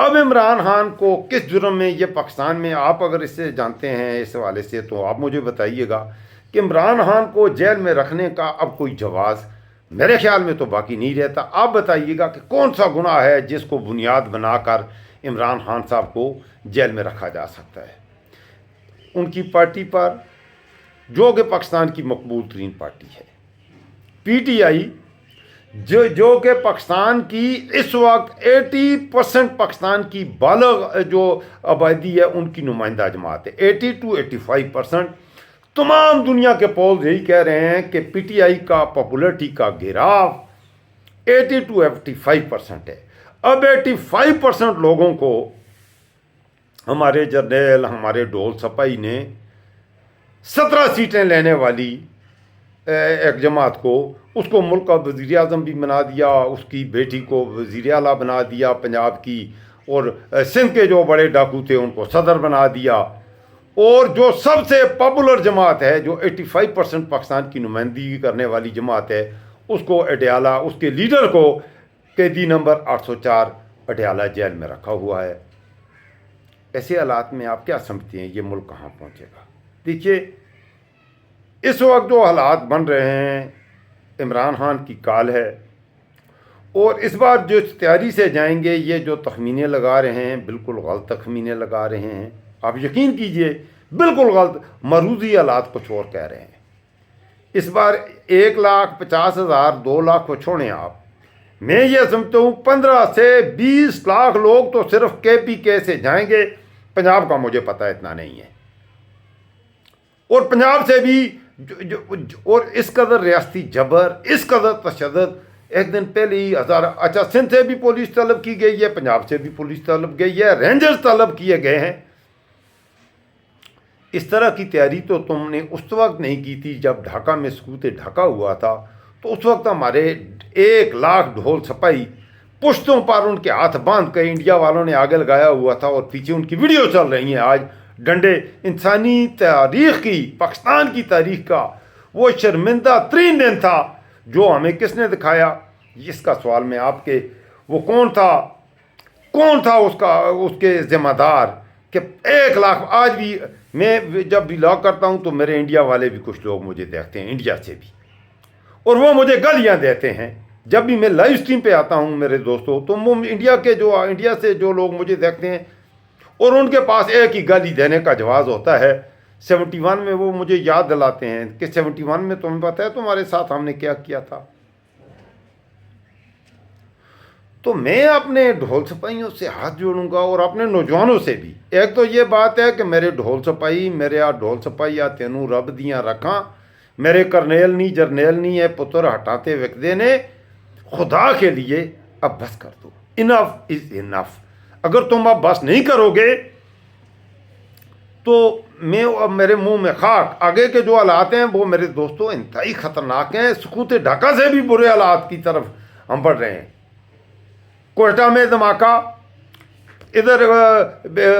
اب عمران خان کو کس جرم میں یہ پاکستان میں، آپ اگر اس سے جانتے ہیں اس حوالے سے تو آپ مجھے بتائیے گا کہ عمران خان کو جیل میں رکھنے کا اب کوئی جواز میرے خیال میں تو باقی نہیں رہتا۔ آپ بتائیے گا کہ کون سا گناہ ہے جس کو بنیاد بنا کر عمران خان صاحب کو جیل میں رکھا جا سکتا ہے؟ ان کی پارٹی پر، جو کہ پاکستان کی مقبول ترین پارٹی ہے، پی ٹی آئی، جو کہ پاکستان کی اس وقت 80% پاکستان کی بالغ جو آبادی ہے ان کی نمائندہ جماعت ہے، 80 to 85%۔ تمام دنیا کے پول یہی کہہ رہے ہیں کہ پی ٹی آئی کا پاپولرٹی کا گھیراو 80 to 85% ہے۔ اب 85% لوگوں کو ہمارے جرنیل، ہمارے ڈھول سپاہی نے 17 سیٹیں لینے والی ایک جماعت کو، اس کو ملک کا وزیر اعظم بھی بنا دیا، اس کی بیٹی کو وزیر اعلیٰ بنا دیا پنجاب کی، اور سندھ کے جو بڑے ڈاکو تھے ان کو صدر بنا دیا، اور جو سب سے پاپولر جماعت ہے، جو 85% پاکستان کی نمائندگی کرنے والی جماعت ہے، اس کو اڈیالہ، اس کے لیڈر کو قیدی نمبر 804 اڈیالہ جیل میں رکھا ہوا ہے۔ ایسے حالات میں آپ کیا سمجھتے ہیں یہ ملک کہاں پہنچے گا؟ دیکھیے، اس وقت جو حالات بن رہے ہیں، عمران خان کی کال ہے، اور اس بار جو تیاری سے جائیں گے، یہ جو تخمینے لگا رہے ہیں بالکل غلط تخمینے لگا رہے ہیں۔ آپ یقین کیجئے بالکل غلط، مروزی حالات کچھ اور کہہ رہے ہیں۔ اس بار 1,50,000 2 لاکھ کو چھوڑیں آپ، میں یہ سمجھتا ہوں 15 سے 20 لاکھ لوگ تو صرف کے پی کے سے جائیں گے۔ پنجاب کا مجھے پتہ اتنا نہیں ہے، اور پنجاب سے بھی اور اس قدر ریاستی جبر، اس قدر تشدد، ایک دن پہلے ہی اچھا سندھ سے بھی پولیس طلب کی گئی ہے، پنجاب سے بھی پولیس طلب گئی ہے، رینجرز طلب کیے گئے ہیں۔ اس طرح کی تیاری تو تم نے اس وقت نہیں کی تھی جب ڈھاکہ میں سقوط ڈھاکہ ہوا تھا، تو اس وقت ہمارے 1 لاکھ ڈھول سپاہی پشتوں پر ان کے ہاتھ باندھ کر انڈیا والوں نے آگے لگایا ہوا تھا، اور پیچھے ان کی ویڈیو چل رہی ہیں آج ڈنڈے۔ انسانی تاریخ کی، پاکستان کی تاریخ کا وہ شرمندہ ترین دن تھا جو ہمیں کس نے دکھایا؟ اس کا سوال میں آپ کے، وہ کون تھا اس کے ذمہ دار کہ 1 لاکھ؟ آج بھی میں جب بھی لاگ کرتا ہوں تو میرے انڈیا والے بھی کچھ لوگ مجھے دیکھتے ہیں، انڈیا سے بھی، اور وہ مجھے گالیاں دیتے ہیں جب بھی میں لائیو سٹریم پہ آتا ہوں میرے دوستوں، تو وہ انڈیا سے جو لوگ مجھے دیکھتے ہیں، اور ان کے پاس ایک ہی گالی دینے کا جواز ہوتا ہے۔ 71 میں وہ مجھے یاد دلاتے ہیں کہ 71 میں تمہیں پتہ ہے تمہارے ساتھ ہم نے کیا کیا تھا۔ تو میں اپنے ڈھول سپاہیوں سے ہاتھ جوڑوں گا، اور اپنے نوجوانوں سے بھی۔ ایک تو یہ بات ہے کہ میرے ڈھول سپاہی، میرے آ ڈھول سپاہی آ تینوں رب دیاں رکھاں، میرے کرنیل نہیں جرنیل نہیں ہے پتر ہٹاتے وکدے نے، خدا کے لیے اب بس کر دو۔ انف از انف۔ اگر تم اب بس نہیں کرو گے تو اب میرے منہ میں خاک۔ آگے کے جو حالات ہیں وہ میرے دوستوں انتہائی خطرناک ہیں، سقوط ڈھاکہ سے بھی برے حالات کی طرف ہم بڑھ رہے ہیں۔ کوئٹہ میں دھماکہ، ادھر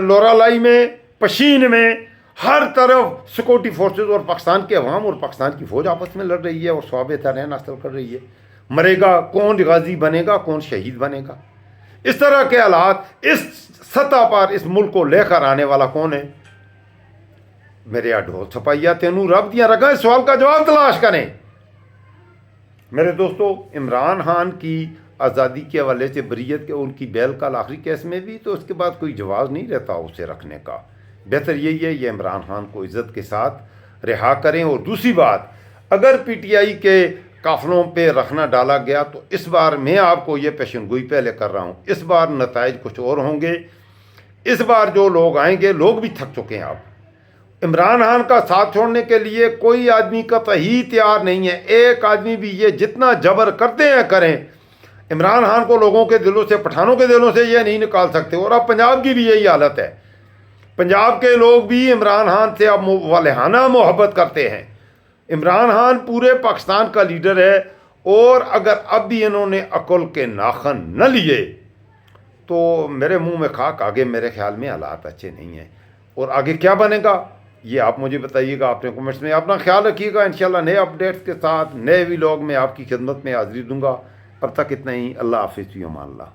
لورالائی میں، پشین میں، ہر طرف سیکورٹی فورسز اور پاکستان کے عوام اور پاکستان کی فوج آپس میں لڑ رہی ہے، اور ثواب ترین حاصل کر رہی ہے۔ مرے گا کون غازی بنے گا، کون شہید بنے گا؟ اس طرح کے حالات اس سطح پر اس ملک کو لے کر آنے والا کون ہے؟ میرے آ ڈھول سپاہیا تینوں رب دیاں رکھیں، اس سوال کا جواب تلاش کریں۔ میرے دوستو، عمران خان کی آزادی کے حوالے سے بریت کے ان کی بیل کا آخری کیس میں بھی تو اس کے بعد کوئی جواز نہیں رہتا اسے رکھنے کا۔ بہتر یہی ہے یہ عمران خان کو عزت کے ساتھ رہا کریں۔ اور دوسری بات، اگر پی ٹی آئی کے قافلوں پہ رکھنا ڈالا گیا تو اس بار میں آپ کو یہ پیشن گوئی پہلے کر رہا ہوں، اس بار نتائج کچھ اور ہوں گے۔ اس بار جو لوگ آئیں گے، لوگ بھی تھک چکے ہیں اب۔ عمران خان کا ساتھ چھوڑنے کے لیے کوئی آدمی قطعی تیار نہیں ہے۔ ایک آدمی بھی یہ جتنا جبر کرتے ہیں کریں، عمران خان کو لوگوں کے دلوں سے، پٹھانوں کے دلوں سے یہ نہیں نکال سکتے۔ اور اب پنجاب کی بھی یہی حالت ہے، پنجاب کے لوگ بھی عمران خان سے اب والہانہ محبت کرتے ہیں۔ عمران خان پورے پاکستان کا لیڈر ہے، اور اگر اب بھی انہوں نے عقل کے ناخن نہ لیے تو میرے منہ میں خاک۔ آگے میرے خیال میں حالات اچھے نہیں ہیں، اور آگے کیا بنے گا یہ آپ مجھے بتائیے گا اپنے کمنٹس میں۔ اپنا خیال رکھیے گا، انشاءاللہ نئے اپڈیٹس کے ساتھ نئے ویلاگ میں آپ کی خدمت میں حاضری دوں گا۔ اب تک اتنا ہی، اللہ حافظ، فی امان اللہ۔